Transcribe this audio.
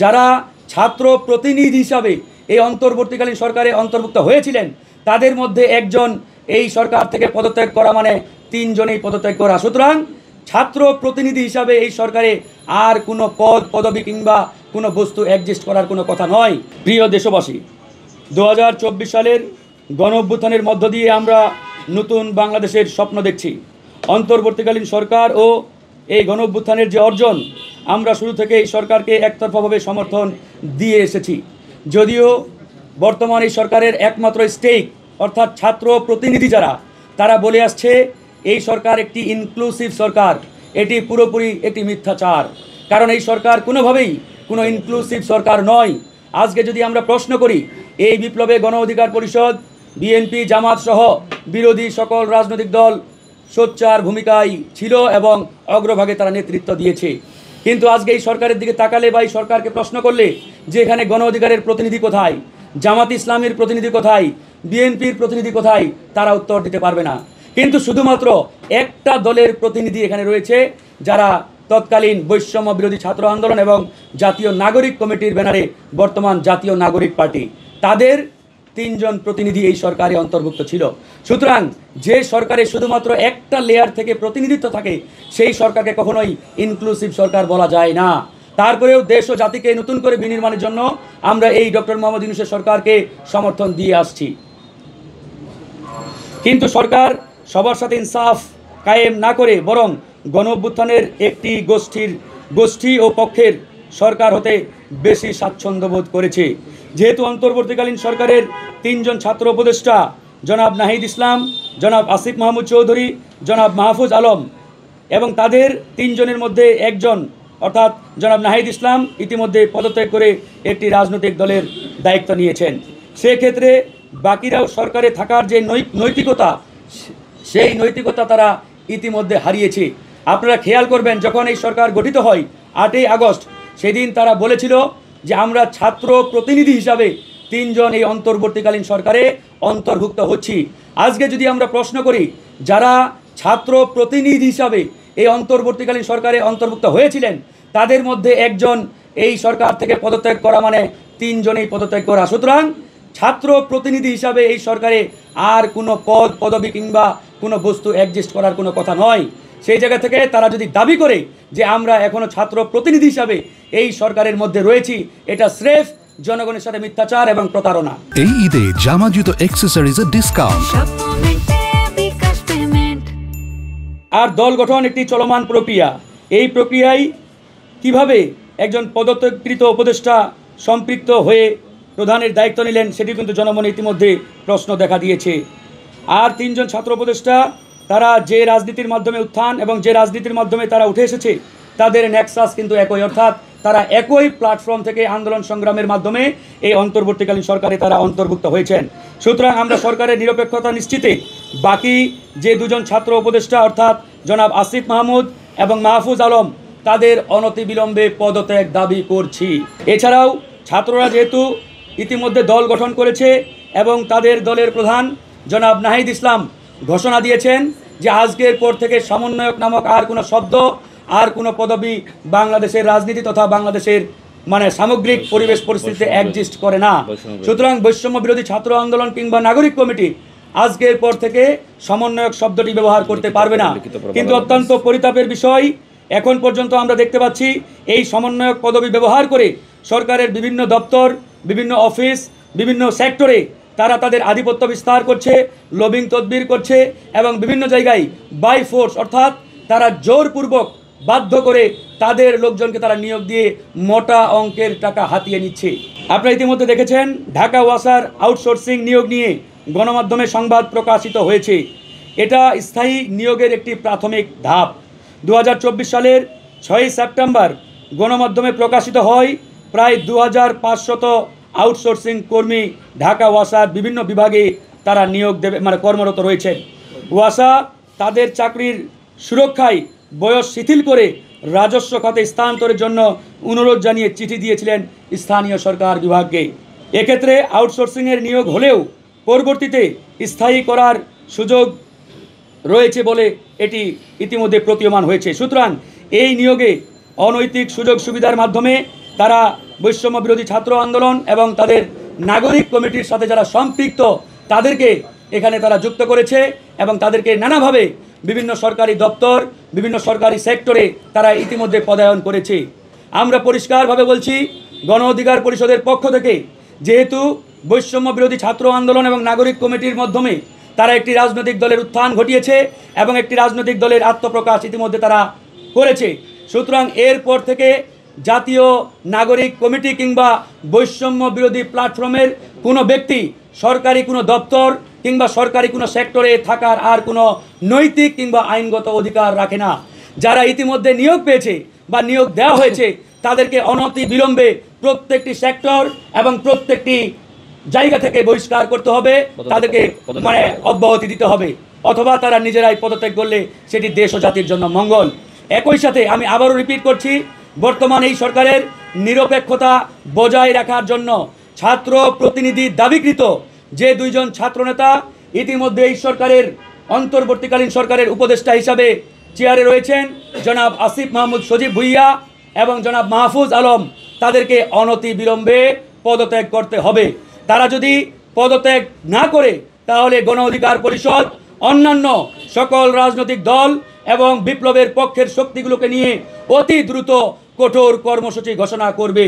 যারা ছাত্র প্রতিনিধি হিসাবে এই অন্তর্বর্তীকালীন সরকারে অন্তর্ভুক্ত হয়েছিলেন তাদের মধ্যে একজন এই সরকার থেকে পদত্যাগ করা মানে তিনজনেই পদত্যাগ করা। সুতরাং ছাত্র প্রতিনিধি হিসাবে এই সরকারে আর কোনো পদ পদবি কিংবা কোনো বস্তু অ্যাডজাস্ট করার কোনো কথা নয়। প্রিয় দেশবাসী, 2024 সালের গণঅভ্যুত্থানের মধ্য দিয়ে আমরা নতুন বাংলাদেশের স্বপ্ন দেখছি। অন্তর্বর্তীকালীন সরকার ও এই গণঅভ্যুত্থানের যে অর্জন, আমরা শুরু থেকে এই সরকারকে একতরফাভাবে সমর্থন দিয়ে এসেছি। যদিও বর্তমান এই সরকারের একমাত্র স্টেক অর্থাৎ ছাত্র প্রতিনিধি যারা, তারা বলে আসছে এই সরকার একটি ইনক্লুসিভ সরকার। এটি পুরোপুরি একটি মিথ্যাচার, কারণ এই সরকার কোনোভাবেই কোনো ইনক্লুসিভ সরকার নয়। আজকে যদি আমরা প্রশ্ন করি, এই বিপ্লবে গণ অধিকার পরিষদ, বিএনপি, জামাত সহ বিরোধী সকল রাজনৈতিক দল সোচ্চার ভূমিকায় ছিল এবং অগ্রভাগে তারা নেতৃত্ব দিয়েছে। কিন্তু আজকে এই সরকারের দিকে তাকালে বা এই সরকারকে প্রশ্ন করলে যে এখানে গণ অধিকারের প্রতিনিধি কোথায়, জামাত ইসলামের প্রতিনিধি কোথায়, বিএনপির প্রতিনিধি কোথায়, তারা উত্তর দিতে পারবে না। কিন্তু শুধুমাত্র একটা দলের প্রতিনিধি এখানে রয়েছে, যারা তৎকালীন বৈষম্য বিরোধী ছাত্র আন্দোলন এবং জাতীয় নাগরিক কমিটির ব্যানারে বর্তমান জাতীয় নাগরিক পার্টি, তাদের তিনজন প্রতিনিধি এই সরকারে অন্তর্ভুক্ত ছিল। সুতরাং যে সরকারে শুধুমাত্র একটা লেয়ার থেকে প্রতিনিধিত্ব থাকে, সেই সরকারকে কখনোই ইনক্লুসিভ সরকার বলা যায় না। তারপরেও দেশ ও জাতিকে নতুন করে বিনির্মাণের জন্য আমরা এই ডক্টর মোহাম্মদ ইউনূসের সরকারকে সমর্থন দিয়ে আসছি। কিন্তু সরকার সবার সাথে ইনসাফ কায়েম না করে বরং গণঅভ্যুত্থানের একটি গোষ্ঠী ও পক্ষের সরকার হতে বেশি স্বাচ্ছন্দ্য বোধ করেছে। যেহেতু অন্তর্বর্তীকালীন সরকারের তিনজন ছাত্র উপদেষ্টা, জনাব নাহিদ ইসলাম, জনাব আসিফ মাহমুদ চৌধুরী, জনাব মাহফুজ আলম, এবং তাদের তিনজনের মধ্যে একজন অর্থাৎ জনাব নাহিদ ইসলাম ইতিমধ্যে পদত্যাগ করে একটি রাজনৈতিক দলের দায়িত্ব নিয়েছেন। সেক্ষেত্রে বাকিরাও সরকারে থাকার যে নৈতিকতা, সেই নৈতিকতা তারা ইতিমধ্যে হারিয়েছে। আপনারা খেয়াল করবেন, যখন এই সরকার গঠিত হয় 8ই আগস্ট, সেদিন তারা বলেছিল যে আমরা ছাত্র প্রতিনিধি হিসাবে তিনজন এই অন্তর্বর্তীকালীন সরকারে অন্তর্ভুক্ত হচ্ছি। আজকে যদি আমরা প্রশ্ন করি, যারা ছাত্র প্রতিনিধি হিসাবে এই অন্তর্বর্তীকালীন সরকারে অন্তর্ভুক্ত হয়েছিলেন তাদের মধ্যে একজন এই সরকার থেকে পদত্যাগ করা মানে তিনজনেই পদত্যাগ করা। সুতরাং ছাত্র প্রতিনিধি হিসাবে এই সরকারে আর কোনো পদ পদবি কিংবা কোনো বস্তু অ্যাডজাস্ট করার কোনো কথা নয়। সেই জায়গা থেকে তারা যদি দাবি করে যে আমরা এখনও ছাত্র প্রতিনিধি হিসাবে এই সরকারের মধ্যে রয়েছি, এটা স্রেফ জনগণের সাথে মিথ্যাচার এবং প্রতারণা। এই ঈদে জামা জুতো অ্যাক্সেসরিজের ডিসকাউন্ট। আর দল গঠন একটি চলমান প্রক্রিয়া। এই প্রক্রিয়ায় কিভাবে একজন পদত্যাগকৃত উপদেষ্টা সম্পৃক্ত হয়ে প্রধানের দায়িত্ব নিলেন, সেটি কিন্তু জনমনে ইতিমধ্যে প্রশ্ন দেখা দিয়েছে। আর তিনজন ছাত্র উপদেষ্টা, তারা যে রাজনীতির মাধ্যমে উত্থান এবং যে রাজনীতির মাধ্যমে তারা উঠে এসেছে, তাদের নেক্সাস কিন্তু একই, অর্থাৎ তারা একই প্ল্যাটফর্ম থেকে আন্দোলন সংগ্রামের মাধ্যমে এই অন্তর্বর্তীকালীন সরকারে তারা অন্তর্ভুক্ত হয়েছেন। সুতরাং আমরা সরকারের নিরপেক্ষতা নিশ্চিতে বাকি যে দুজন ছাত্র উপদেষ্টা অর্থাৎ জনাব আসিফ মাহমুদ এবং মাহফুজ আলম, তাদের অনতিবিলম্বে পদত্যাগ দাবি করছি। এছাড়াও ছাত্ররা যেহেতু ইতিমধ্যে দল গঠন করেছে এবং তাদের দলের প্রধান জনাব নাহিদ ইসলাম ঘোষণা দিয়েছেন যে আজকের পর থেকে সমন্বয়ক নামক আর কোনো শব্দ, আর কোনো পদবি বাংলাদেশের রাজনীতি তথা বাংলাদেশের সামগ্রিক পরিবেশ পরিস্থিতিতে এক্সিস্ট করে না। সুতরাং বৈষম্য বিরোধী ছাত্র আন্দোলন কিংবা নাগরিক কমিটি আজকের পর থেকে সমন্বয়ক শব্দটি ব্যবহার করতে পারবে না। কিন্তু অত্যন্ত পরিতাপের বিষয়, এখন পর্যন্ত আমরা দেখতে পাচ্ছি এই সমন্বয়ক পদবি ব্যবহার করে সরকারের বিভিন্ন দপ্তর, বিভিন্ন অফিস, বিভিন্ন সেক্টরে তারা তাদের আধিপত্য বিস্তার করছে, লবিং তদবির করছে এবং বিভিন্ন জায়গায় বাই ফোর্স অর্থাৎ তারা জোরপূর্বক বাধ্য করে তাদের লোকজনকে তারা নিয়োগ দিয়ে মোটা অঙ্কের টাকা হাতিয়ে নিচ্ছে। আপনারা ইতিমধ্যে দেখেছেন ঢাকা ওয়াসার আউটসোর্সিং নিয়োগ নিয়ে গণমাধ্যমে সংবাদ প্রকাশিত হয়েছে। এটা স্থায়ী নিয়োগের একটি প্রাথমিক ধাপ। 2024 সালের 6ই সেপ্টেম্বর গণমাধ্যমে প্রকাশিত হয় প্রায় 2500 আউটসোর্সিং কর্মী ঢাকা ওয়াসার বিভিন্ন বিভাগে তারা নিয়োগ দেবে কর্মরত রয়েছেন। ওয়াসা তাদের চাকরির সুরক্ষায় বয়স শিথিল করে রাজস্ব খাতে স্থানান্তরের জন্য অনুরোধ জানিয়ে চিঠি দিয়েছিলেন স্থানীয় সরকার বিভাগকে। এক্ষেত্রে আউটসোর্সিংয়ের নিয়োগ হলেও পরবর্তীতে স্থায়ী করার সুযোগ রয়েছে বলে এটি ইতিমধ্যে প্রতীয়মান হয়েছে। সুতরাং এই নিয়োগে অনৈতিক সুযোগ সুবিধার মাধ্যমে তারা বৈষম্য বিরোধী ছাত্র আন্দোলন এবং তাদের নাগরিক কমিটির সাথে যারা সম্পৃক্ত তাদেরকে এখানে তারা যুক্ত করেছে এবং তাদেরকে নানাভাবে বিভিন্ন সরকারি দপ্তর, বিভিন্ন সরকারি সেক্টরে তারা ইতিমধ্যে পদায়ন করেছে। আমরা পরিষ্কারভাবে বলছি, গণ অধিকার পরিষদের পক্ষ থেকে, যেহেতু বৈষম্য বিরোধী ছাত্র আন্দোলন এবং নাগরিক কমিটির মাধ্যমে তারা একটি রাজনৈতিক দলের উত্থান ঘটিয়েছে এবং একটি রাজনৈতিক দলের আত্মপ্রকাশ ইতিমধ্যে তারা করেছে, সুতরাং এরপর থেকে জাতীয় নাগরিক কমিটি কিংবা বৈষম্য বিরোধী প্ল্যাটফর্মের কোনো ব্যক্তি সরকারি কোনো দপ্তর কিংবা সরকারি কোনো সেক্টরে থাকার আর কোনো নৈতিক কিংবা আইনগত অধিকার রাখে না। যারা ইতিমধ্যে নিয়োগ পেয়েছে বা নিয়োগ দেওয়া হয়েছে তাদেরকে অনতি বিলম্বে প্রত্যেকটি সেক্টর এবং প্রত্যেকটি জায়গা থেকে বহিষ্কার করতে হবে, তাদেরকে অব্যাহতি দিতে হবে, অথবা তারা নিজেরাই পদত্যাগ করলে সেটি দেশ ও জাতির জন্য মঙ্গল। একই সাথে আমি আবারও রিপিট করছি, বর্তমান এই সরকারের নিরপেক্ষতা বজায় রাখার জন্য ছাত্র প্রতিনিধি দাবিকৃত যে দুইজন ছাত্রনেতা ইতিমধ্যে এই সরকারের অন্তর্বর্তীকালীন সরকারের উপদেষ্টা হিসাবে চেয়ারে রয়েছেন, জনাব আসিফ মাহমুদ সজীব ভুইয়া এবং জনাব মাহফুজ আলম, তাদেরকে অনতি বিলম্বে পদত্যাগ করতে হবে। তারা যদি পদত্যাগ না করে তাহলে গণ অধিকার পরিষদ অন্যান্য সকল রাজনৈতিক দল এবং বিপ্লবের পক্ষের শক্তিগুলোকে নিয়ে অতি দ্রুত কঠোর কর্মসূচি ঘোষণা করবে।